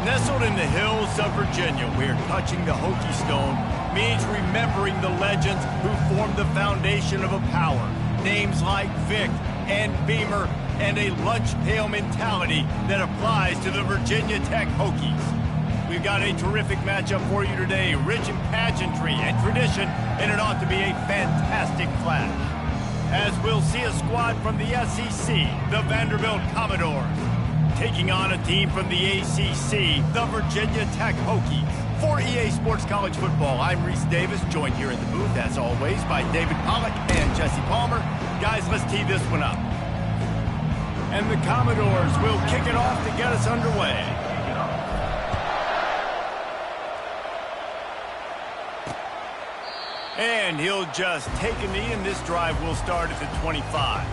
Nestled in the hills of Virginia, where touching the Hokie Stone means remembering the legends who formed the foundation of a power. Names like Vic and Beamer, and a lunch pail mentality that applies to the Virginia Tech Hokies. We've got a terrific matchup for you today, rich in pageantry and tradition, and it ought to be a fantastic clash. As we'll see a squad from the SEC, the Vanderbilt Commodores, taking on a team from the ACC, the Virginia Tech Hokies. For EA Sports College Football, I'm Reese Davis, joined here in the booth, as always, by David Pollack and Jesse Palmer. Guys, let's tee this one up. And the Commodores will kick it off to get us underway. And he'll just take a knee, and this drive will start at the 25.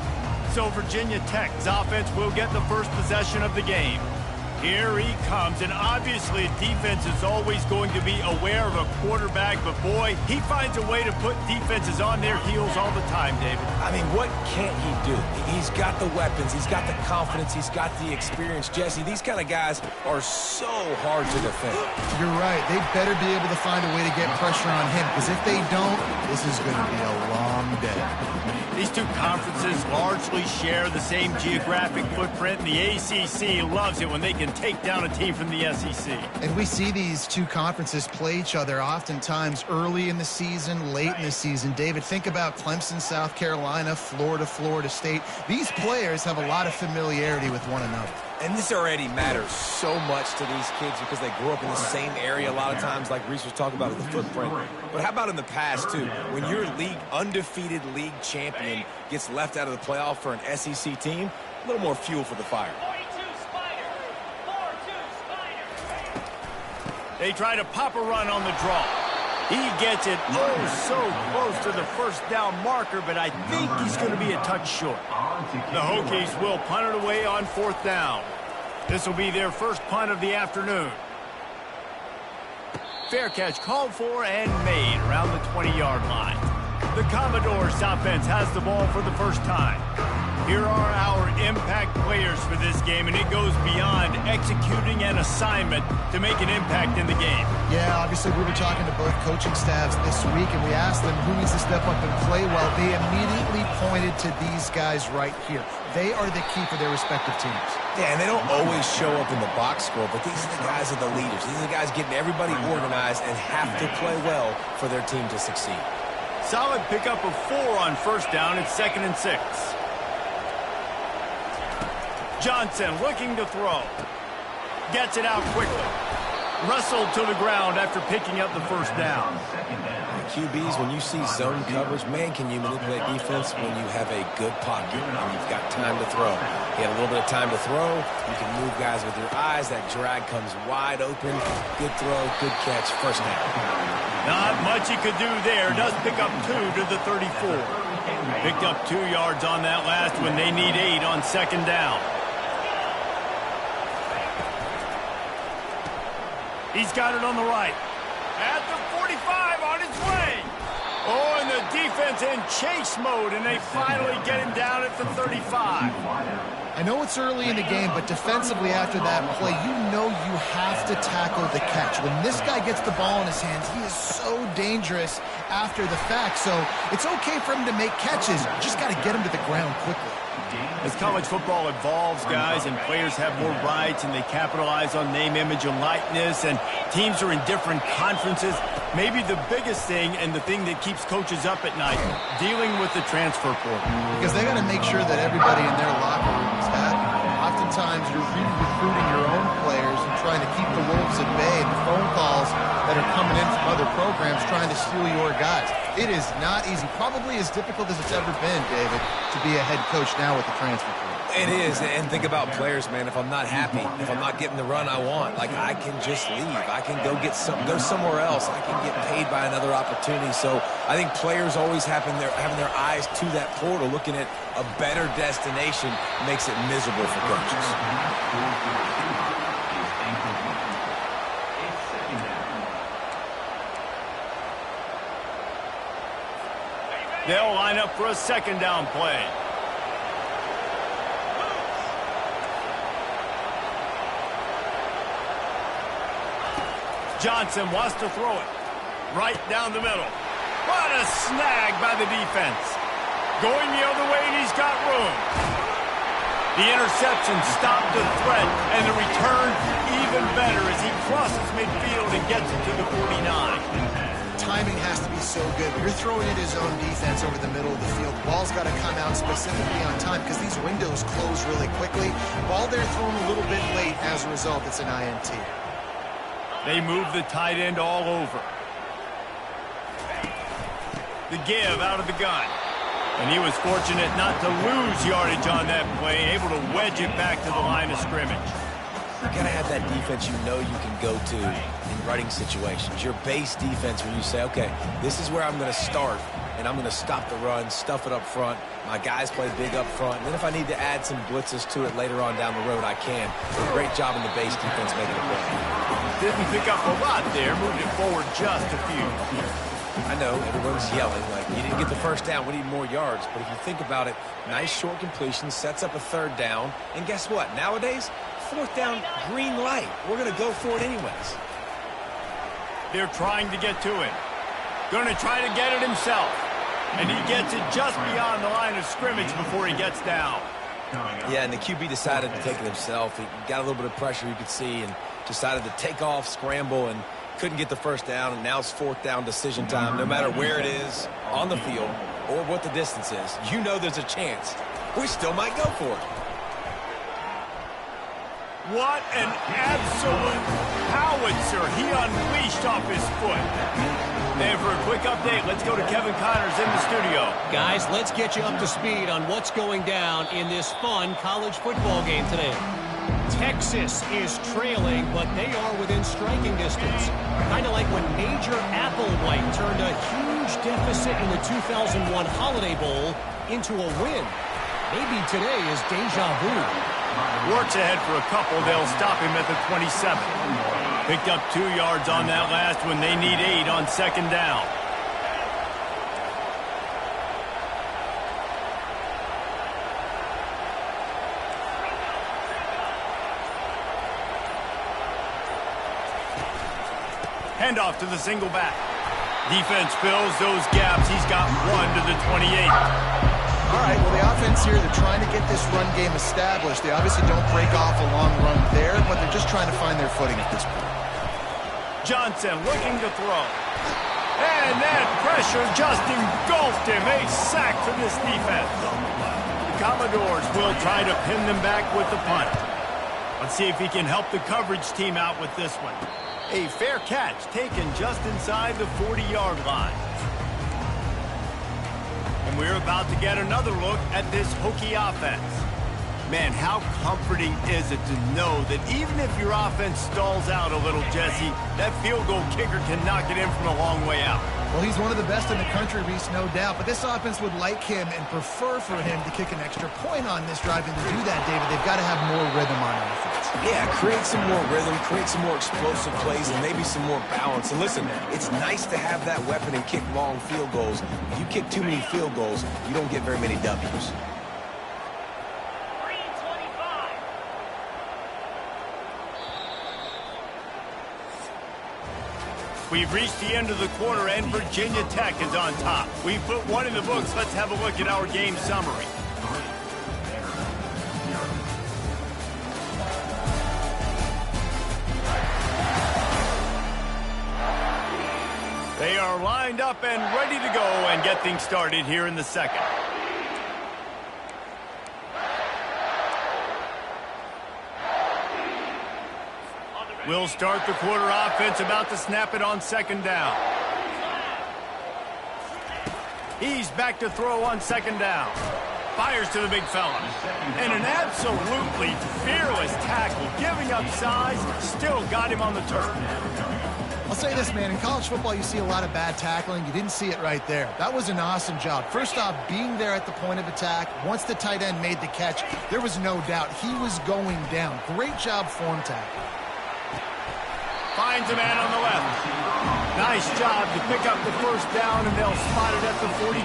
So Virginia Tech's offense will get the first possession of the game. Here he comes, and obviously defense is always going to be aware of a quarterback, but boy, he finds a way to put defenses on their heels all the time, David. I mean, what can't he do? He's got the weapons, he's got the confidence, he's got the experience. Jesse, these kind of guys are so hard to defend. You're right. They better be able to find a way to get pressure on him, because if they don't, this is going to be a long day. These two conferences largely share the same geographic footprint, and the ACC loves it when they can take down a team from the SEC. And we see these two conferences play each other oftentimes early in the season, late in the season. David, think about Clemson, South Carolina, Florida, Florida State. These players have a lot of familiarity with one another. And this already matters so much to these kids because they grew up in the same area a lot of times, like Reese was talking about with the footprint. But how about in the past, too? When your undefeated league champion gets left out of the playoff for an SEC team, a little more fuel for the fire. They try to pop a run on the draw. He gets it so close to the first down marker, but I think he's going to be a touch short. The Hokies will punt it away on fourth down. This will be their first punt of the afternoon. Fair catch called for and made around the 20-yard line. The Commodores offense has the ball for the first time. Here are our impact players for this game, and it goes beyond executing an assignment to make an impact in the game. Yeah, obviously we were talking to both coaching staffs this week, and we asked them who needs to step up and play well. They immediately pointed to these guys right here. They are the key for their respective teams. Yeah, and they don't always show up in the box score, but these are the guys that are the leaders. These are the guys getting everybody organized and have to play well for their team to succeed. Solid pickup of 4 on first down. It's 2nd and 6. Johnson looking to throw. Gets it out quickly. Wrestled to the ground after picking up the first down. QBs, when you see zone coverage, man, can you manipulate defense when you have a good pocket and you've got time to throw. You have a little bit of time to throw. You can move guys with your eyes. That drag comes wide open. Good throw, good catch, first down. Not much he could do there. Does pick up 2 to the 34. Picked up 2 yards on that last one. They need 8 on second down. He's got it on the right. At the 45, on its way. Oh, and the defense in chase mode, and they finally get him down at the 35. I know it's early in the game, but defensively after that play, you know you have to tackle the catch. When this guy gets the ball in his hands, he is so dangerous after the fact. So it's okay for him to make catches. You just got to get him to the ground quickly. As college football evolves, guys, and players have more rights and they capitalize on name, image, and likeness, and teams are in different conferences, maybe the biggest thing and the thing that keeps coaches up at night, dealing with the transfer portal. Because they got to make sure that everybody in their locker room is happy. Oftentimes you're recruiting your own players and trying to keep the wolves at bay, and the phone calls that are coming in from other programs trying to steal your guys. It is not easy. Probably as difficult as it's ever been, David, to be a head coach now with the transfer portal. It is, and think about players, man. If I'm not happy, if I'm not getting the run I want, like I can just leave. I can go somewhere else. I can get paid by another opportunity. So I think players always having their eyes to that portal, looking at a better destination, makes it miserable for coaches. They'll line up for a second down play. Johnson wants to throw it. Right down the middle. What a snag by the defense. Going the other way, and he's got room. The interception stopped the threat, and the return even better as he crosses midfield and gets it to the 49. Timing has to be so good. You're throwing it his own defense over the middle of the field. Ball's got to come out specifically on time because these windows close really quickly. Ball there thrown a little bit late. As a result, it's an INT. They move the tight end all over. The give out of the gun. And he was fortunate not to lose yardage on that play, able to wedge it back to the line of scrimmage. You got to have that defense you know you can go to in running situations. Your base defense where you say, okay, this is where I'm going to start, and I'm going to stop the run, stuff it up front. My guys play big up front. And then if I need to add some blitzes to it later on down the road, I can. Great job in the base defense making a play. Didn't pick up a lot there, moved it forward just a few. I know, everyone's yelling, like, you didn't get the first down, we need more yards. But if you think about it, nice short completion, sets up a third down. And guess what? Nowadays, fourth down, green light. We're going to go for it anyways. They're trying to get to it. Going to try to get it himself. And he gets it just beyond the line of scrimmage before he gets down. Yeah, and the QB decided to take it himself. He got a little bit of pressure, you could see, and decided to take off, scramble, and couldn't get the first down. And now it's fourth down decision time. No matter where it is on the field or what the distance is, you know there's a chance. We still might go for it. What an absolute howitzer he unleashed off his foot. And for a quick update, let's go to Kevin Connors in the studio. Guys, let's get you up to speed on what's going down in this fun college football game today. Texas is trailing, but they are within striking distance. Kind of like when Major Applewhite turned a huge deficit in the 2001 Holiday Bowl into a win. Maybe today is deja vu. Works ahead for a couple. They'll stop him at the 27. Picked up 2 yards on that last one. They need 8 on second down. Handoff to the single back. Defense fills those gaps. He's got 1 to the 28. All right, well, the offense here, they're trying to get this run game established. They obviously don't break off a long run there, but they're just trying to find their footing at this point. Johnson looking to throw. And that pressure just engulfed him. A sack for this defense. The Commodores will try to pin them back with the punt. Let's see if he can help the coverage team out with this one. A fair catch taken just inside the 40-yard line. And we're about to get another look at this Hokie offense. Man, how comforting is it to know that even if your offense stalls out a little, Jesse, that field goal kicker can knock it in from a long way out. Well, he's one of the best in the country, Reese, no doubt. But this offense would like him and prefer for him to kick an extra point on this drive. And to do that, David, they've got to have more rhythm on offense. Yeah, create some more rhythm, create some more explosive plays, and maybe some more balance. And listen, it's nice to have that weapon and kick long field goals. If you kick too many field goals, you don't get very many W's. We've reached the end of the quarter, and Virginia Tech is on top. We've put 1 in the books. Let's have a look at our game summary. They are lined up and ready to go and get things started here in the second. We'll start the quarter offense, about to snap it on second down. He's back to throw on second down. Fires to the big fella. And an absolutely fearless tackle, giving up size, still got him on the turf. I'll say this, man, in college football you see a lot of bad tackling. You didn't see it right there. That was an awesome job. First off, being there at the point of attack. Once the tight end made the catch, there was no doubt he was going down. Great job form tackle. Finds a man on the left. Nice job to pick up the first down, and they'll spot it at the 42.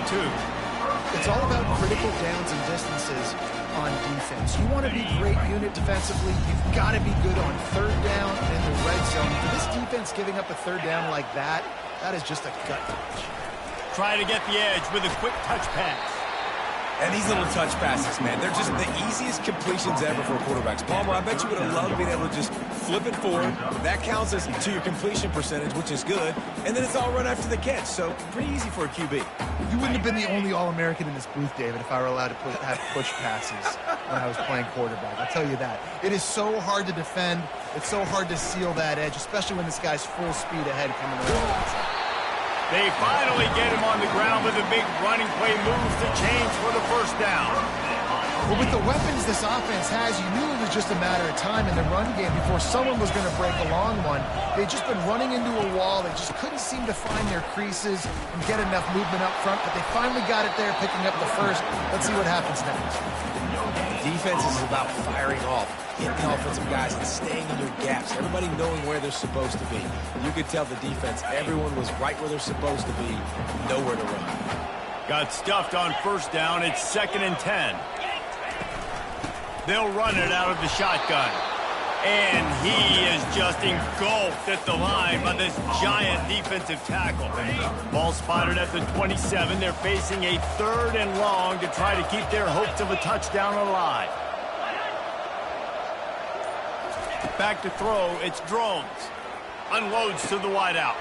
It's all about critical downs and distances on defense. You want to be great unit defensively. You've got to be good on third down and in the red zone. For this defense defense giving up a third down like that, that is just a gut punch. Trying to get the edge with a quick touch pass. And these little touch passes, man, they're just the easiest completions ever for quarterbacks. Palmer, I bet you would have loved being able to just flip it forward. That counts as to your completion percentage, which is good. And then it's all run after the catch, so pretty easy for a QB. You wouldn't have been the only All-American in this booth, David, if I were allowed to have push passes when I was playing quarterback. I'll tell you that. It is so hard to defend. It's so hard to seal that edge, especially when this guy's full speed ahead coming around. They finally get him on the ground with a big running play moves to change for the first down. Well, with the weapons this offense has, you knew it was just a matter of time in the run game before someone was going to break a long one. They'd just been running into a wall. They just couldn't seem to find their creases and get enough movement up front, but they finally got it there, picking up the first. Let's see what happens next. Defense is about firing off, hitting the offensive guys, and staying in your gaps. Everybody knowing where they're supposed to be. You could tell the defense, everyone was right where they're supposed to be, nowhere to run. Got stuffed on first down. It's 2nd and 10. They'll run it out of the shotgun. And he is just engulfed at the line by this giant defensive tackle. Ball spotted at the 27. They're facing a 3rd and long to try to keep their hopes of a touchdown alive. Back to throw, it's Drones. Unloads to the wideout.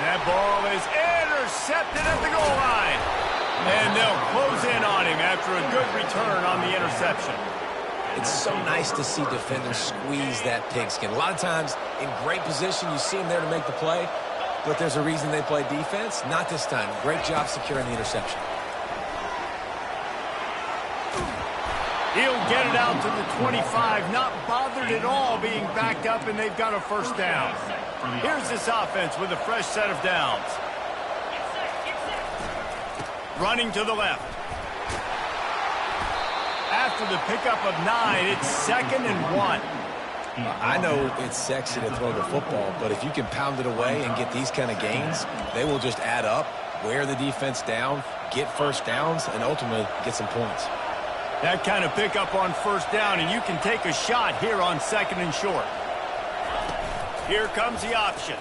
That ball is intercepted at the goal line. And they'll close in on him after a good return on the interception. It's so nice to see defenders squeeze that pigskin. A lot of times, in great position, you see them there to make the play, but there's a reason they play defense. Not this time. Great job securing the interception. He'll get it out to the 25, not bothered at all being backed up, and they've got a first down. Here's this offense with a fresh set of downs. Running to the left. After the pickup of 9, it's 2nd and 1. I know it's sexy to throw the football, but if you can pound it away and get these kind of gains, they will just add up, wear the defense down, get first downs, and ultimately get some points. That kind of pickup on first down, and you can take a shot here on 2nd and short. Here comes the option.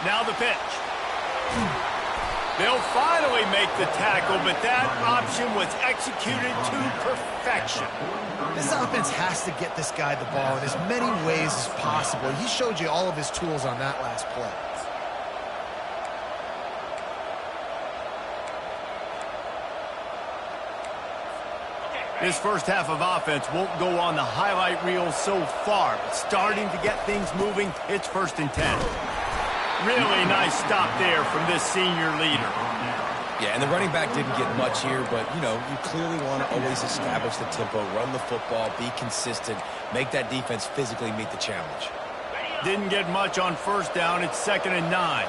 Now the pitch. They'll finally make the tackle, but that option was executed to perfection. This offense has to get this guy the ball in as many ways as possible. He showed you all of his tools on that last play. This first half of offense won't go on the highlight reel so far, but starting to get things moving, it's 1st and 10. Really nice stop there from this senior leader. Yeah, and the running back didn't get much here, but, you know, you clearly want to always establish the tempo, run the football, be consistent, make that defense physically meet the challenge. Didn't get much on first down. It's 2nd and 9.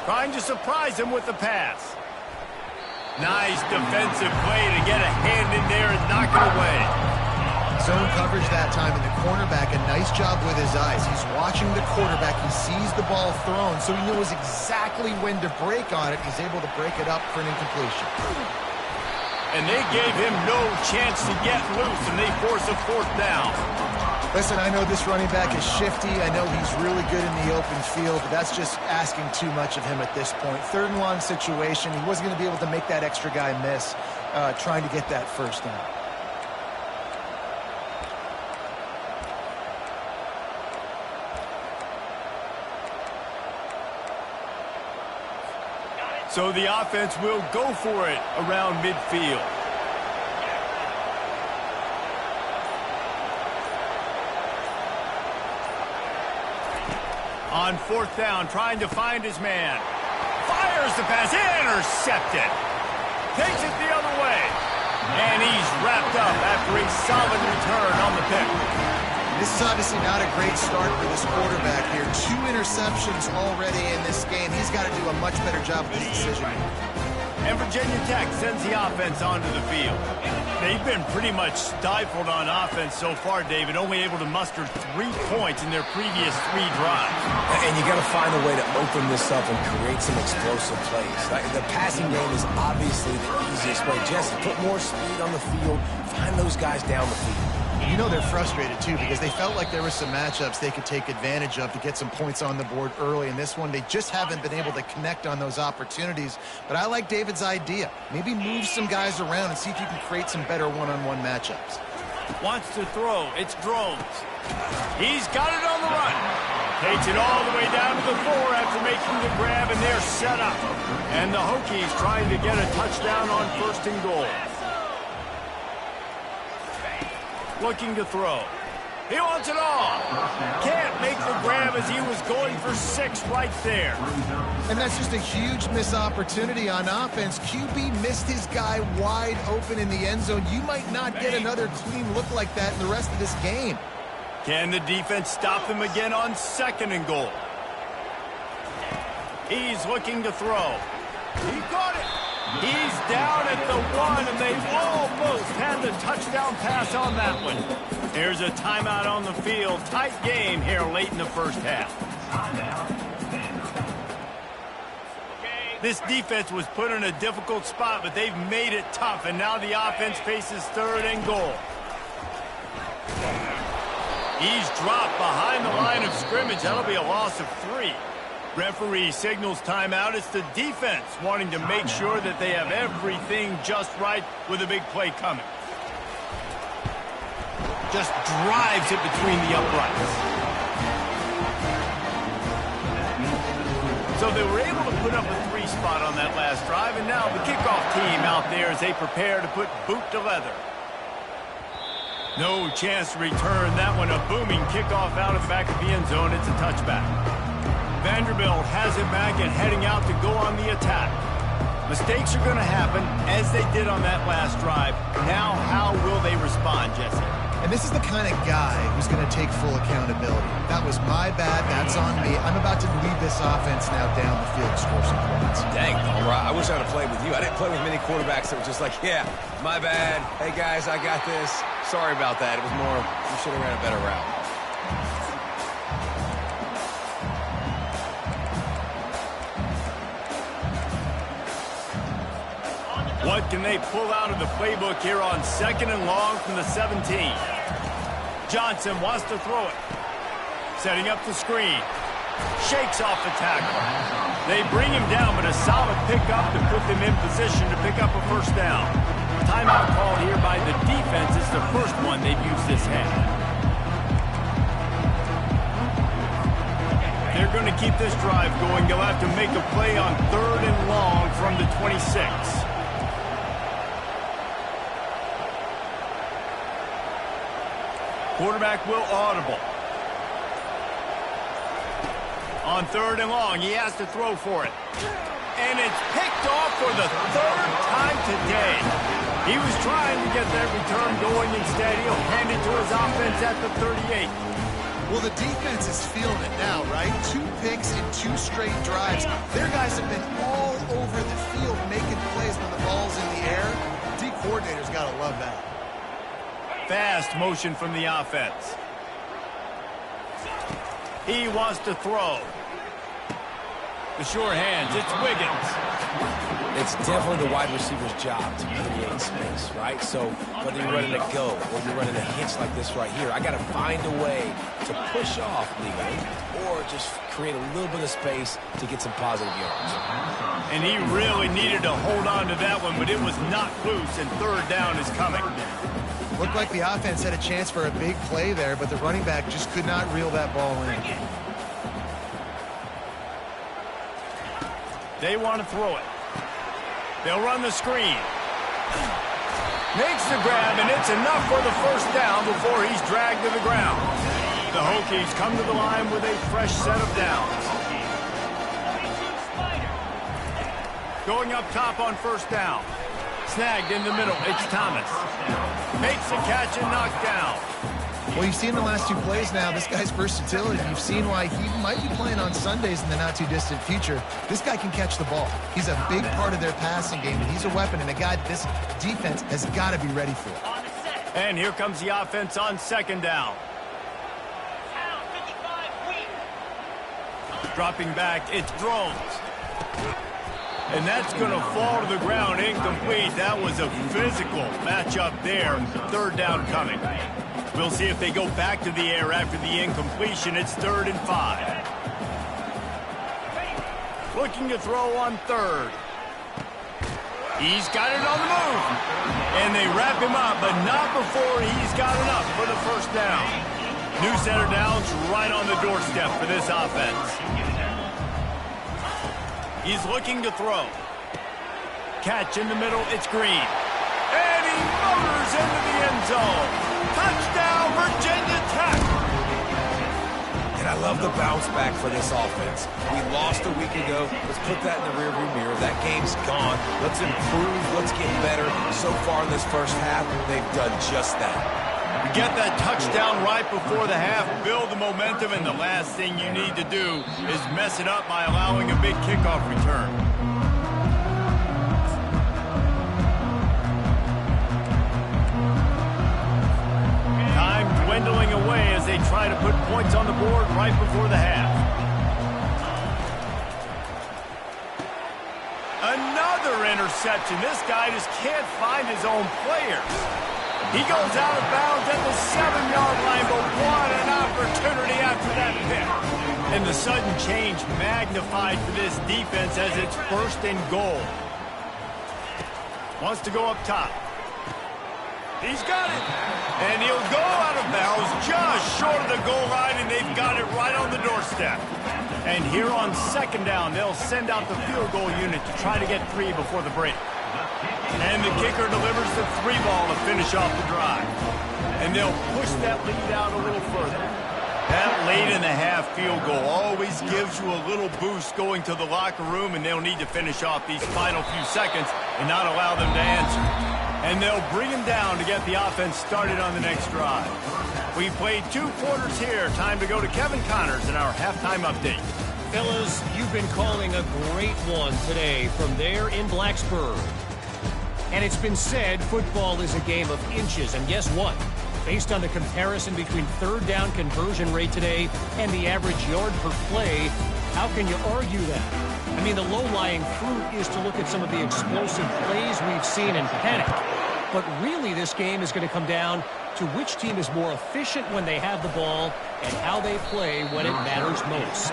Trying to surprise him with the pass. Nice defensive play to get a hand in there and knock it away. Zone coverage that time, and the cornerback, a nice job with his eyes. He's watching the quarterback. He sees the ball thrown, so he knows exactly when to break on it. He's able to break it up for an incompletion. And they gave him no chance to get loose, and they force a 4th down. Listen, I know this running back is shifty. I know he's really good in the open field, but that's just asking too much of him at this point. 3rd and long situation. He wasn't going to be able to make that extra guy miss trying to get that first down. So the offense will go for it around midfield. On 4th down, trying to find his man. Fires the pass, intercepted. Takes it the other way. And he's wrapped up after a solid return on the pick. This is obviously not a great start for this quarterback here. 2 interceptions already in this game. He's got to do a much better job with his decision. And Virginia Tech sends the offense onto the field. They've been pretty much stifled on offense so far, David, only able to muster 3 points in their previous 3 drives. And you got to find a way to open this up and create some explosive plays. Like, the passing game is obviously the easiest way. Jesse, put more speed on the field. Find those guys down the field. You know they're frustrated, too, because they felt like there were some matchups they could take advantage of to get some points on the board early. In this one, they just haven't been able to connect on those opportunities. But I like David's idea. Maybe move some guys around and see if you can create some better one-on-one matchups. Wants to throw. It's Drones. He's got it on the run. Takes it all the way down to the 4 after making the grab, and they're set up. And the Hokies trying to get a touchdown on 1st and goal. Looking to throw. He wants it all. Can't make the grab as he was going for 6 right there. And that's just a huge missed opportunity on offense. QB missed his guy wide open in the end zone. You might not get another clean look like that in the rest of this game. Can the defense stop him again on 2nd and goal? He's looking to throw. He got it. He's down at the 1, and they almost had the touchdown pass on that one. Here's a timeout on the field. Tight game here late in the first half. This defense was put in a difficult spot, but they've made it tough, and now the offense faces 3rd and goal. He's dropped behind the line of scrimmage. That'll be a loss of 3. Referee signals timeout. It's the defense wanting to make sure that they have everything just right with a big play coming. Just drives it between the uprights. So they were able to put up a 3 spot on that last drive, and now the kickoff team out there as they prepare to put boot to leather. No chance to return that one. A booming kickoff out of the back of the end zone. It's a touchback. Vanderbilt has it back and heading out to go on the attack. Mistakes are going to happen, as they did on that last drive. Now, how will they respond, Jesse? And this is the kind of guy who's going to take full accountability. That was my bad. That's on me. I'm about to lead this offense now down the field to score some points. Dang, Palmer, I wish I would have played with you. I didn't play with many quarterbacks that were just like, yeah, my bad. Hey, guys, I got this. Sorry about that. It was more, we should have ran a better route. What can they pull out of the playbook here on 2nd and long from the 17? Johnson wants to throw it. Setting up the screen. Shakes off the tackle. They bring him down, but a solid pickup to put them in position to pick up a 1st down. Timeout called here by the defense. It's the first one they've used this half. They're going to keep this drive going. They'll have to make a play on 3rd and long from the 26. Quarterback will audible. On 3rd and long, he has to throw for it. And it's picked off for the 3rd time today. He was trying to get that return going. Instead, he'll hand it to his offense at the 38. Well, the defense is feeling it now, right? 2 picks in 2 straight drives. Their guys have been all over the field making plays when the ball's in the air. D coordinator's got to love that. Fast motion from the offense. He wants to throw. The sure hands, it's Wiggins. It's definitely the wide receiver's job to create space, right? So whether you're running a go or you're running a hitch like this right here, I got to find a way to push off legally or just create a little bit of space to get some positive yards. And he really needed to hold on to that one, but it was not loose, and 3rd down is coming. Looked like the offense had a chance for a big play there, but the running back just could not reel that ball in. They want to throw it. They'll run the screen. Makes the grab, and it's enough for the 1st down before he's dragged to the ground. The Hokies come to the line with a fresh set of downs. Going up top on 1st down. Snagged in the middle. It's Thomas. Makes the catch and knocked down. Well, you've seen the last 2 plays now. This guy's versatility. You've seen why he might be playing on Sundays in the not-too-distant future. This guy can catch the ball. He's a big part of their passing game, and he's a weapon and a guy that this defense has got to be ready for. And here comes the offense on 2nd down. Dropping back, it's Drones. And that's going to fall to the ground incomplete. That was a physical matchup there. 3rd down coming. We'll see if they go back to the air after the incompletion. It's 3rd and 5. Looking to throw on 3rd. He's got it on the move. And they wrap him up, but not before he's got enough for the first down. New center downs right on the doorstep for this offense. He's looking to throw. Catch in the middle, it's Green. And he motors into the end zone. Touchdown, Virginia Tech. And I love the bounce back for this offense. We lost a week ago. Let's put that in the rearview mirror. That game's gone. Let's improve. Let's get better. So far in this first half, they've done just that. You get that touchdown right before the half, build the momentum, and the last thing you need to do is mess it up by allowing a big kickoff return. Time dwindling away as they try to put points on the board right before the half. Another interception. This guy just can't find his own players. He goes out of bounds at the 7-yard line, but what an opportunity after that pick. And the sudden change magnified for this defense as it's 1st and goal. Wants to go up top. He's got it. And he'll go out of bounds just short of the goal line, and they've got it right on the doorstep. And here on 2nd down, they'll send out the field goal unit to try to get 3 before the break. And the kicker delivers the 3 ball to finish off the drive. And they'll push that lead out a little further. That late in the half field goal always gives you a little boost going to the locker room, and they'll need to finish off these final few seconds and not allow them to answer. And they'll bring him down to get the offense started on the next drive. We played 2 quarters here. Time to go to Kevin Connors in our halftime update. Fellas, you've been calling a great one today from there in Blacksburg. And it's been said football is a game of inches. And guess what? Based on the comparison between 3rd down conversion rate today and the average yard per play, how can you argue that? I mean, the low-lying fruit is to look at some of the explosive plays we've seen and panic. But really, this game is going to come down to which team is more efficient when they have the ball and how they play when it matters most.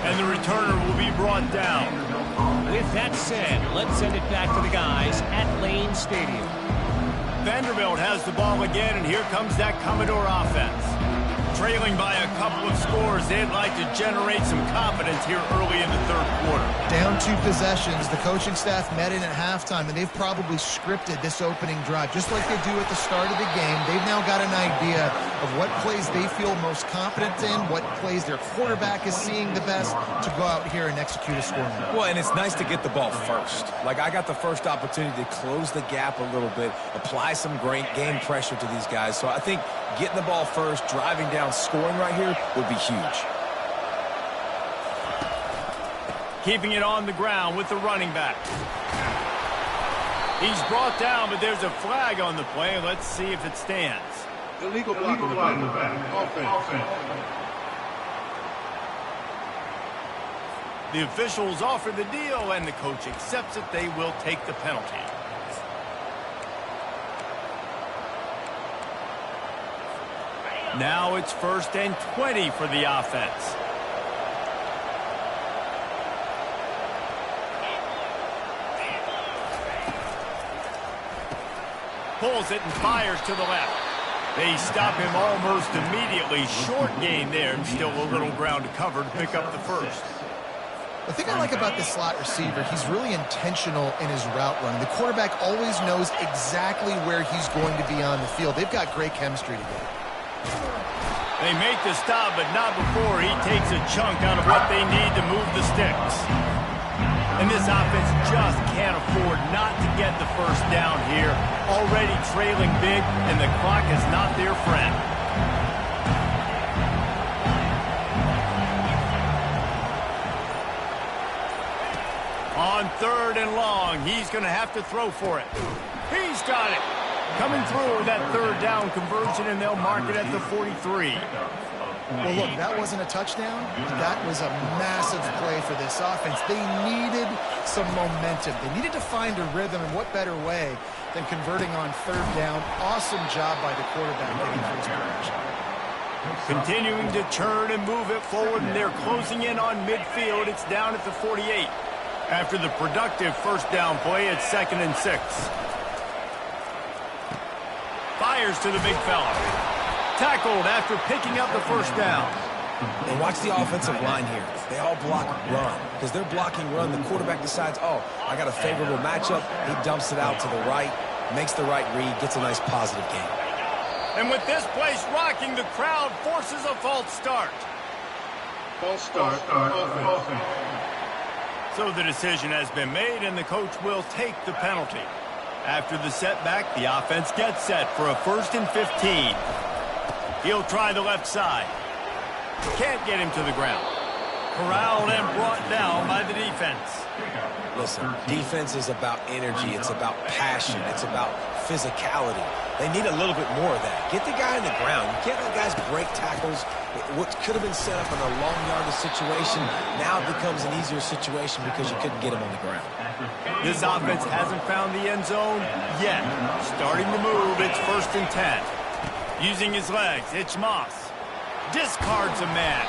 And the returner will be brought down. With that said, let's send it back to the guys at Lane Stadium. Vanderbilt has the ball again, and here comes that Commodore offense. Trailing by a couple of scores, they'd like to generate some confidence here early in the 3rd quarter. Down 2 possessions. The coaching staff met in at halftime, and they've probably scripted this opening drive. Just like they do at the start of the game, they've now got an idea of what plays they feel most confident in, what plays their quarterback is seeing the best to go out here and execute a score. Well, and it's nice to get the ball first. Like, I got the first opportunity to close the gap a little bit, apply some great game pressure to these guys. So I think getting the ball first, driving down, scoring right here would be huge. Keeping it on the ground with the running back. He's brought down, but there's a flag on the play. Let's see if it stands. Illegal block on the back. Offense. The officials offer the deal, and the coach accepts it. They will take the penalty. Now it's 1st and 20 for the offense. Pulls it and fires to the left. They stop him almost immediately. Short gain there, and still a little ground to cover to pick up the first. The thing I like about this slot receiver, he's really intentional in his route running. The quarterback always knows exactly where he's going to be on the field. They've got great chemistry together. They make the stop, but not before he takes a chunk out of what they need to move the sticks. And this offense just can't afford not to get the first down here. Already trailing big, and the clock is not their friend. On 3rd and long, he's going to have to throw for it. He's got it. Coming through with that 3rd down conversion, and they'll mark it at the 43. Well, look, that wasn't a touchdown. That was a massive play for this offense. They needed some momentum. They needed to find a rhythm, and what better way than converting on third down. Awesome job by the quarterback getting first progression. Continuing to turn and move it forward, and they're closing in on midfield. It's down at the 48. After the productive first down play, it's 2nd and 6. Fires to the big fella. Tackled after picking up the first down. And watch the offensive line here. They all block run. Because they're blocking run, the quarterback decides, oh, I got a favorable matchup. He dumps it out to the right, makes the right read, gets a nice positive gain. And with this place rocking, the crowd forces a false start. False start. Offense. So the decision has been made, and the coach will take the penalty. After the setback, the offense gets set for a 1st and 15. He'll try the left side. Can't get him to the ground. Corralled and brought down by the defense. Listen, defense is about energy. It's about passion. It's about physicality. They need a little bit more of that. Get the guy on the ground. You can't let guys break tackles. What could have been set up in a long yardage situation now becomes an easier situation because you couldn't get him on the ground. This offense hasn't found the end zone yet. Starting to move, it's 1st and 10. Using his legs, it's Moss. Discards a man.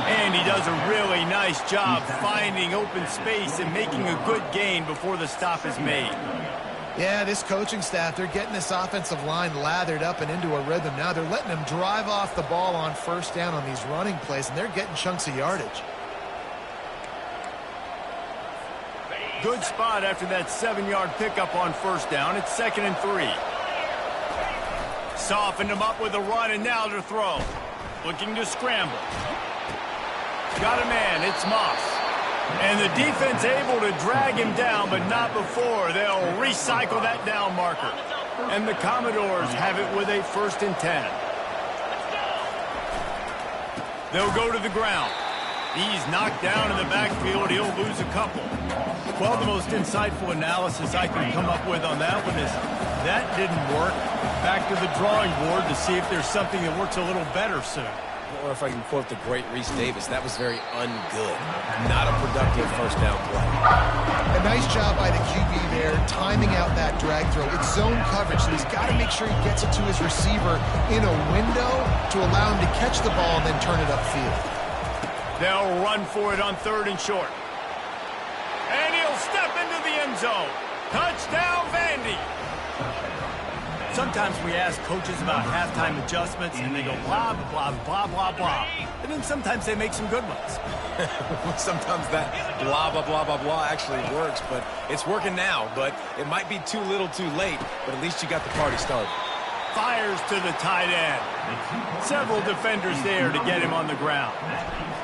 And he does a really nice job finding open space and making a good gain before the stop is made. Yeah, this coaching staff, they're getting this offensive line lathered up and into a rhythm now. They're letting them drive off the ball on first down on these running plays, and they're getting chunks of yardage. Good spot after that 7-yard pickup on first down. It's 2nd and 3. Softened him up with a run, and now to throw. Looking to scramble. Got a man, it's Moss. And the defense able to drag him down, but not before. They'll recycle that down marker. And the Commodores have it with a 1st and 10. They'll go to the ground. He's knocked down in the backfield. He'll lose a couple. Well, the most insightful analysis I can come up with on that one is that didn't work. Back to the drawing board to see if there's something that works a little better soon. Or if I can quote the great Reese Davis, that was very ungood. Not a productive first down play. A nice job by the QB there, timing out that drag throw. It's zone coverage, so he's got to make sure he gets it to his receiver in a window to allow him to catch the ball and then turn it upfield. They'll run for it on 3rd and short. And he'll step into the end zone. Touchdown, Vandy. Sometimes we ask coaches about halftime adjustments, and they go blah, blah, blah, blah, blah. And then sometimes they make some good ones. Sometimes that blah, blah, blah, blah, blah actually works, but it's working now. But it might be too little too late, but at least you got the party started. Fires to the tight end. Several defenders there to get him on the ground.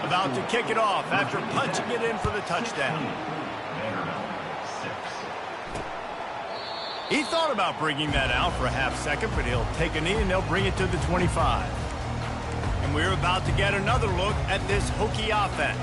About to kick it off after punching it in for the touchdown. He thought about bringing that out for a half second, but he'll take a knee and they'll bring it to the 25. And we're about to get another look at this Hokie offense.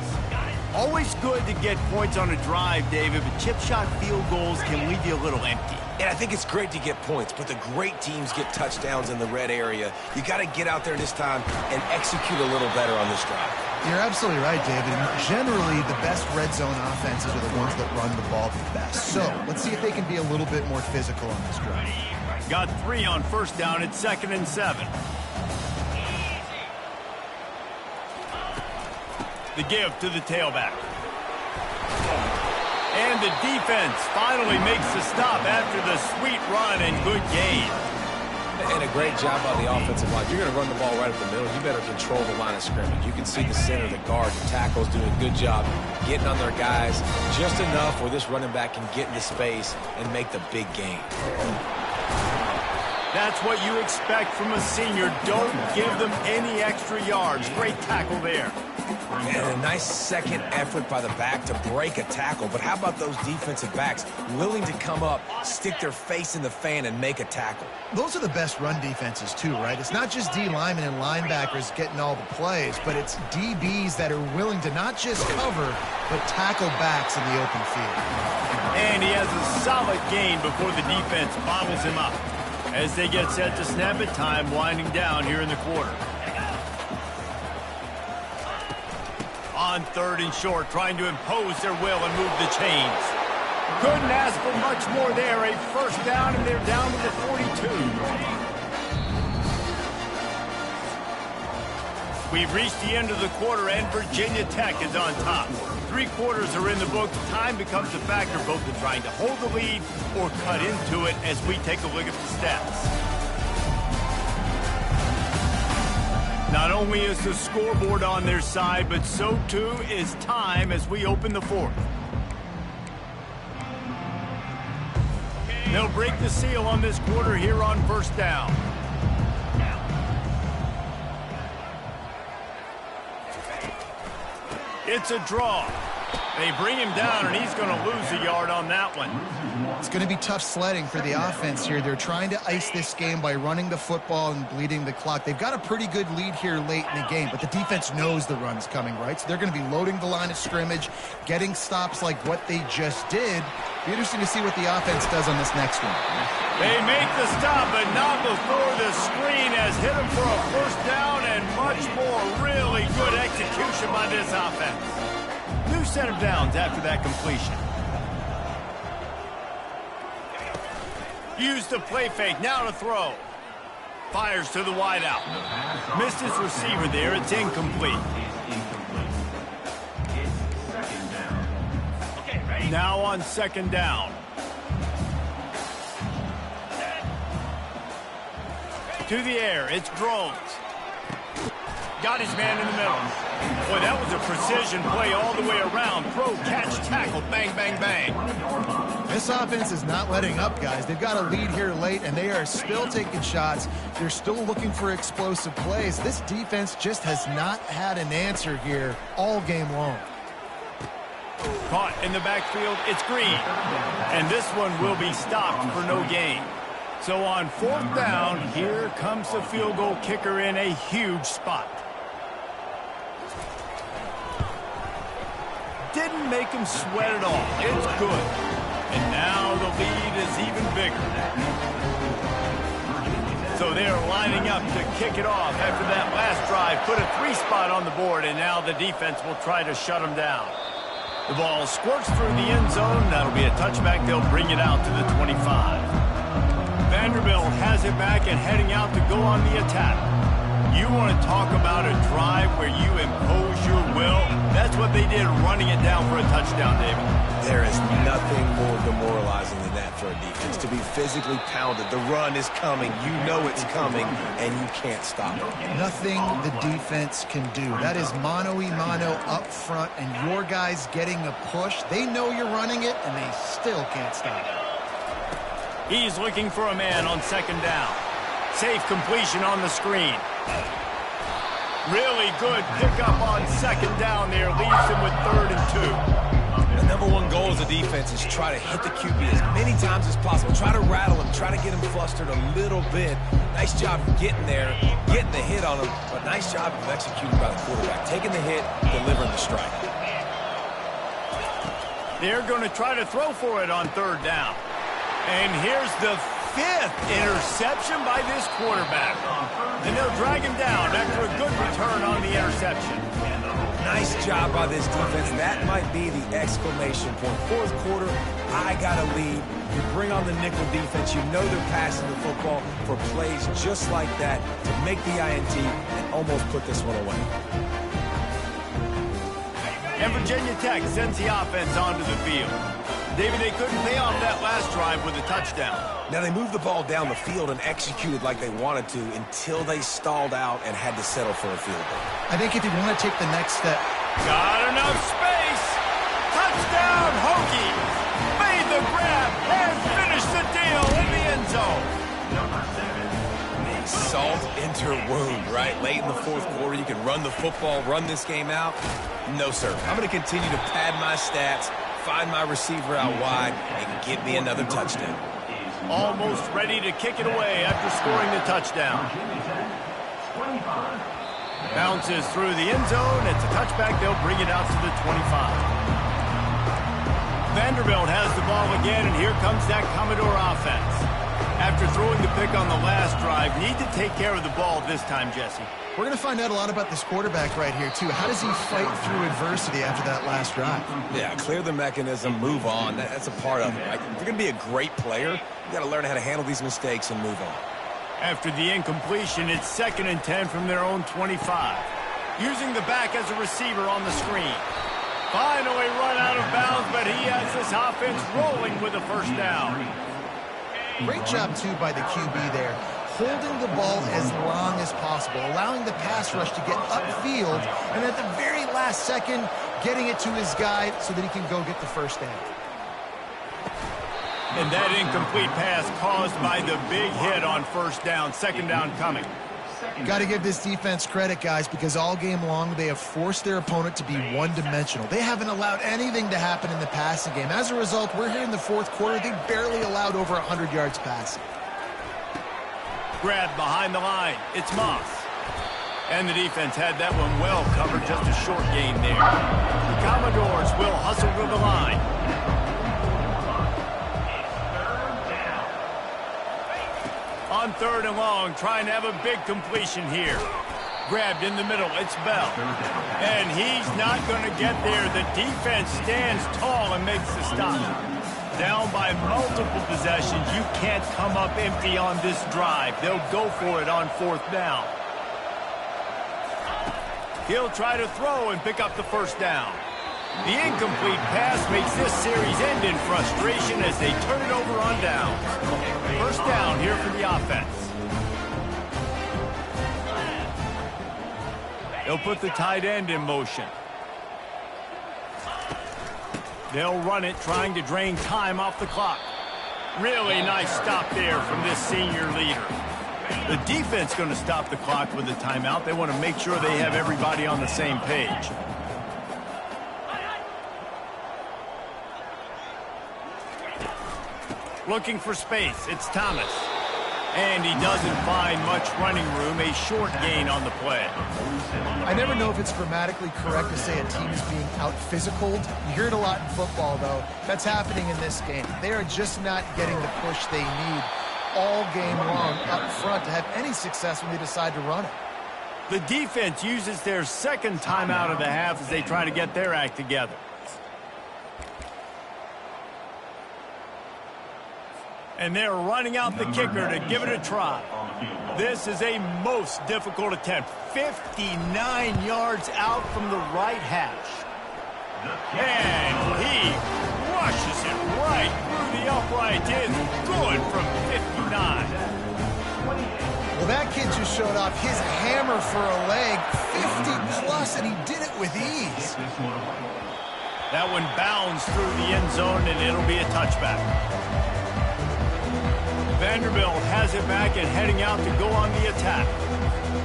Always good to get points on a drive, David, but chip shot field goals can leave you a little empty. And I think it's great to get points, but the great teams get touchdowns in the red area. You got to get out there this time and execute a little better on this drive. You're absolutely right, David. And generally, the best red zone offenses are the ones that run the ball the best. So let's see if they can be a little bit more physical on this drive. Got 3 on first down. It's 2nd and 7. The give to the tailback. And the defense finally makes the stop after the sweet run and good gain. And a great job by the offensive line. You're going to run the ball right up the middle. You better control the line of scrimmage. You can see the center, the guard, the tackles doing a good job getting on their guys just enough where this running back can get into space and make the big gain. That's what you expect from a senior. Don't give them any extra yards. Great tackle there. And a nice second effort by the back to break a tackle. But how about those defensive backs willing to come up, stick their face in the fan, and make a tackle? Those are the best run defenses, too, right? It's not just D linemen and linebackers getting all the plays, but it's DBs that are willing to not just cover, but tackle backs in the open field. And he has a solid gain before the defense bottles him up. As they get set to snap it, time winding down here in the quarter. On 3rd and short, trying to impose their will and move the chains. Couldn't ask for much more there. A first down, and they're down to the 42. We've reached the end of the quarter, and Virginia Tech is on top. 3 quarters are in the book. Time becomes a factor both in trying to hold the lead or cut into it as we take a look at the stats. Not only is the scoreboard on their side, but so too is time as we open the 4th. They'll break the seal on this quarter here on first down. It's a draw. They bring him down, and he's going to lose a yard on that one. It's going to be tough sledding for the offense here. They're trying to ice this game by running the football and bleeding the clock. They've got a pretty good lead here late in the game, but the defense knows the run's coming, right? So they're going to be loading the line of scrimmage, getting stops like what they just did. Be interesting to see what the offense does on this next one. They make the stop, but not before the screen has hit them for a first down and much more. Really good execution by this offense. New set of downs after that completion. Used the play fake, now to throw. Fires to the wideout. Missed his receiver there, it's incomplete. Now on second down. To the air, it's Groves. Got his man in the middle. Boy, that was a precision play all the way around. Throw, catch, tackle, bang, bang, bang. This offense is not letting up, guys. They've got a lead here late, and they are still taking shots. They're still looking for explosive plays. This defense just has not had an answer here all game long. Caught in the backfield, it's Green. And this one will be stopped for no gain. So on fourth down, here comes the field goal kicker in a huge spot. Didn't make him sweat at all. It's good. And now the lead is even bigger. So they're lining up to kick it off after that last drive. Put a 3-spot on the board, and now the defense will try to shut them down. The ball squirts through the end zone. That'll be a touchback. They'll bring it out to the 25. Vanderbilt has it back and heading out to go on the attack. You want to talk about a drive where you impose your will? That's what they did, running it down for a touchdown, David. There is nothing more demoralizing than that for a defense. To be physically pounded, the run is coming, you know it's coming, and you can't stop it. Nothing the defense can do. That is mano-a-mano up front, and your guys getting a push. They know you're running it, and they still can't stop it. He's looking for a man on second down. Safe completion on the screen. Really good pickup on second down there. Leaves him with 3rd and 2. The number one goal as a defense is try to hit the QB as many times as possible. Try to rattle him. Try to get him flustered a little bit. Nice job of getting there, getting the hit on him, but nice job of executing by the quarterback. Taking the hit, delivering the strike. They're going to try to throw for it on 3rd down. And here's the 5th interception by this quarterback. And they'll drag him down after a good return on the interception. Nice job by this defense. That might be the exclamation point. 4th quarter, I got a lead. You bring on the nickel defense. You know they're passing the football for plays just like that to make the INT and almost put this one away. And Virginia Tech sends the offense onto the field. David, they couldn't pay off that last drive with a touchdown. Now, they moved the ball down the field and executed like they wanted to until they stalled out and had to settle for a field goal. I think if you want to take the next step. Got enough space. Touchdown, Hokies. Made the grab and finished the deal in the end zone. Salt into her wound, right? Late in the 4th quarter, you can run the football, run this game out. No, sir. I'm going to continue to pad my stats, find my receiver out wide, and get me another touchdown. Almost ready to kick it away after scoring the touchdown. Bounces through the end zone. It's a touchback. They'll bring it out to the 25. Vanderbilt has the ball again, and here comes that Commodore offense. After throwing the pick on the last drive, need to take care of the ball this time, Jesse. We're going to find out a lot about this quarterback right here, too. How does he fight through adversity after that last drive? Yeah, clear the mechanism, move on. That's a part of it, right? If you're going to be a great player, you got to learn how to handle these mistakes and move on. After the incompletion, it's 2nd and 10 from their own 25. Using the back as a receiver on the screen. Finally run out of bounds, but he has this offense rolling with a first down. Great job, too, by the QB there. Holding the ball as long as possible, allowing the pass rush to get upfield, and at the very last second, getting it to his guy so that he can go get the first down. And that incomplete pass caused by the big hit on first down. 2nd down coming. Got to give this defense credit, guys, because all game long they have forced their opponent to be one-dimensional. They haven't allowed anything to happen in the passing game. As a result, we're here in the 4th quarter. They barely allowed over 100 yards passing. Grab behind the line. It's Moss. And the defense had that one well covered. Just a short gain there. The Commodores will hustle to the line. On 3rd and long, trying to have a big completion here. Grabbed in the middle, it's Bell. And he's not going to get there. The defense stands tall and makes the stop. Down by multiple possessions, you can't come up empty on this drive. They'll go for it on 4th down. He'll try to throw and pick up the first down. The incomplete pass makes this series end in frustration as they turn it over on downs. First down here for the offense. They'll put the tight end in motion. They'll run it, trying to drain time off the clock. Really nice stop there from this senior leader. The defense going to stop the clock with a timeout. They want to make sure they have everybody on the same page. Looking for space, it's Thomas. And he doesn't find much running room, a short gain on the play. I never know if it's grammatically correct to say a team is being out-physicaled. You hear it a lot in football, though. That's happening in this game. They are just not getting the push they need all game long up front to have any success when they decide to run it. The defense uses their 2nd timeout of the half as they try to get their act together. And they're running out the kicker to give it a try. This is a most difficult attempt. 59 yards out from the right hash. And he rushes it right through the upright. It's good from 59. Well, that kid just showed off his hammer for a leg, 50-plus, and he did it with ease. That one bounds through the end zone, and it'll be a touchback. Vanderbilt has it back and heading out to go on the attack.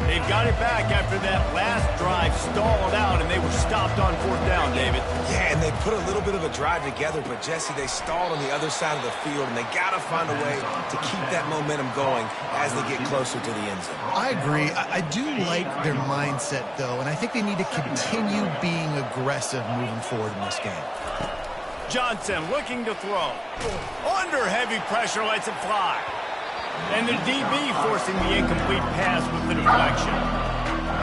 They've got it back after that last drive stalled out, and they were stopped on 4th down, David. Yeah, and they put a little bit of a drive together, but, Jesse, they stalled on the other side of the field, and they got to find a way to keep that momentum going as they get closer to the end zone. I agree. I do like their mindset, though, and I think they need to continue being aggressive moving forward in this game. Johnson looking to throw. Under heavy pressure, lets it fly. And the DB forcing the incomplete pass with the deflection.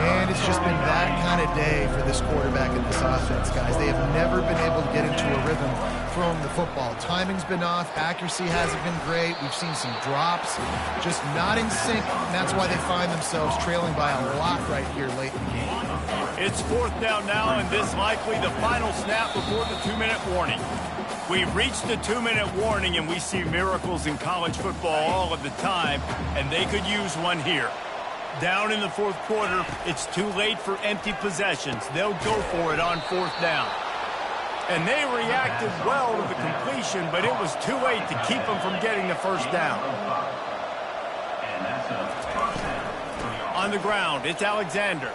And it's just been that kind of day for this quarterback and this offense, guys. They have never been able to get into a rhythm throwing the football. Timing's been off. Accuracy hasn't been great. We've seen some drops. Just not in sync, and that's why they find themselves trailing by a lot right here late in the game. It's 4th down now, and this likely the final snap before the 2-minute warning. We've reached the 2-minute warning, and we see miracles in college football all of the time, and they could use one here. Down in the 4th quarter, it's too late for empty possessions. They'll go for it on 4th down. And they reacted well to the completion, but it was too late to keep them from getting the first down. On the ground, it's Alexander.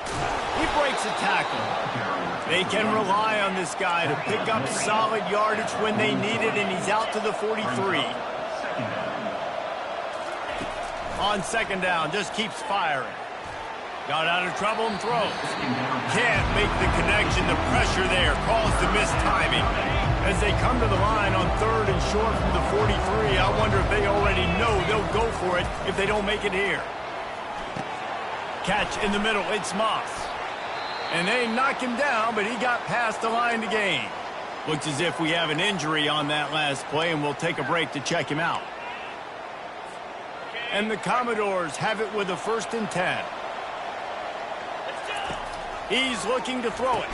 He breaks a tackle. They can rely on this guy to pick up solid yardage when they need it, and he's out to the 43. On 2nd down, just keeps firing. Got out of trouble and throws. Can't make the connection. The pressure there caused the missed timing. As they come to the line on 3rd and short from the 43, I wonder if they already know they'll go for it if they don't make it here. Catch in the middle. It's Moss. And they knock him down, but he got past the line to gain. Looks as if we have an injury on that last play, and we'll take a break to check him out. And the Commodores have it with a 1st and 10. He's looking to throw it.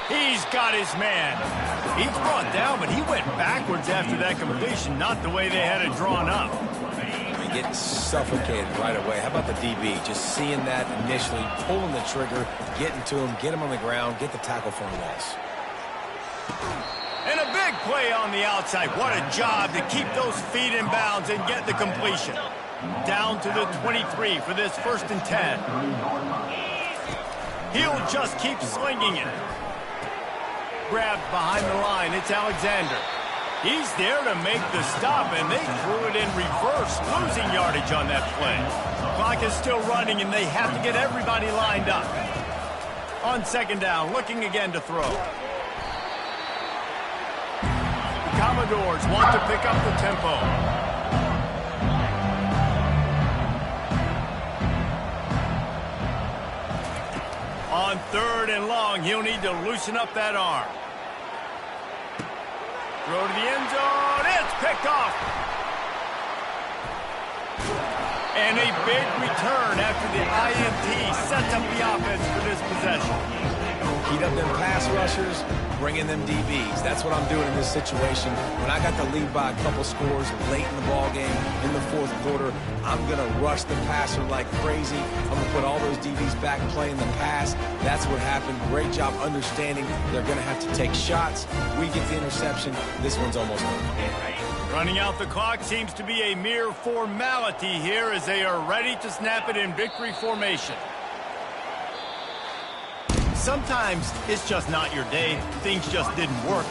He's got his man. He's brought down, but he went backwards after that completion, not the way they had it drawn up. He gets suffocated right away. How about the DB? Just seeing that initially, pulling the trigger, getting to him, get him on the ground, get the tackle for a loss. And a big play on the outside. What a job to keep those feet in bounds and get the completion. Down to the 23 for this 1st and 10. He'll just keep slinging it. Grabbed behind the line. It's Alexander. He's there to make the stop, and they threw it in reverse, losing yardage on that play. Clock is still running, and they have to get everybody lined up. On 2nd down, looking again to throw. The Commodores want to pick up the tempo. On 3rd and long, he'll need to loosen up that arm. Throw to the end zone. It's picked off. And a big return after the INT sets up the offense for this possession. Heat up them pass rushers, bring in them DBs. That's what I'm doing in this situation. When I got the lead by a couple scores late in the ball game, in the 4th quarter, I'm going to rush the passer like crazy. I'm going to put all those DBs back playing the pass. That's what happened. Great job understanding they're going to have to take shots. We get the interception. This one's almost over. Running out the clock seems to be a mere formality here as they are ready to snap it in victory formation. Sometimes it's just not your day. Things just didn't work.